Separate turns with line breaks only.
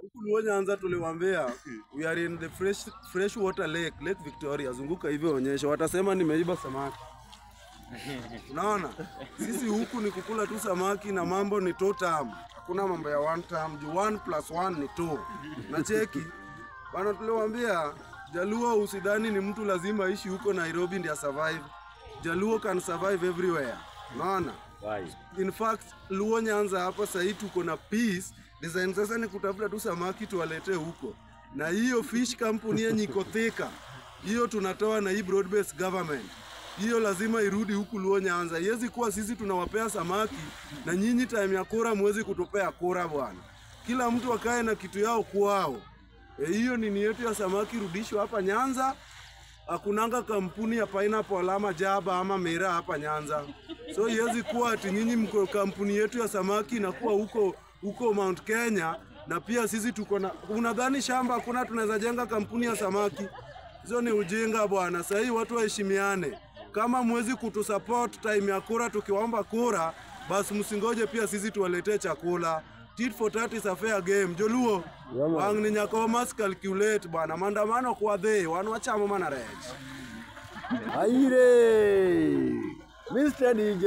Huku Luo Nyanza tuliwaambia we are in the freshwater Lake Victoria. Zunguka hivyo onyesha, watasema nimeiba samaki. Unaona? Sisi huku ni kukula tu samaki na mambo ni two term. Hakuna mambo ya one term. 1 + 1 ni 2. Na cheki bana, tuliwaambia Jaluo usidhani ni mtu lazima ishi huko Nairobi ndio survive. Jaluo can survive everywhere. Unaona? In fact, Luo Nyanza hapa sasa tuko na peace. Design sasa ni kutafuta tu samaki tuwalete huko. Na hiyo fish company yenye iko Thika, hiyo tunatoa na hii broad based government. Hiyo lazima irudi huku Luo Nyanza. Yezi kuwa sisi tunawapea samaki na nyinyi time ya kura mwezi kutupea kura bwana. Kila mtu akae na kitu yao kwao. Hiyo nini yetu ya samaki rudishwa hapa Nyanza. Hakunanga kampuni ya pineapple ama Jaba ama Mera hapa Nyanza. So yezi kuwa ati nyinyi mko kampuni yetu ya samaki na kuwa huko Mount Kenya, na pia sisi tuko na unadhani shamba hakuna tunaweza jenga kampuni ya samaki. Hizo ni ujinga bwana. Sasa hii watu waheshimiane. Kama mwezi kutusupport time ya kura tukiwaomba kura, basi msingoje pia sisi tuwaletee chakula. Tit for tat is a fair game. Joluo wang ni nyako mas calculate bwana. Maandamano kwa the wanu wachama mana rej.
Aire Mr. DJ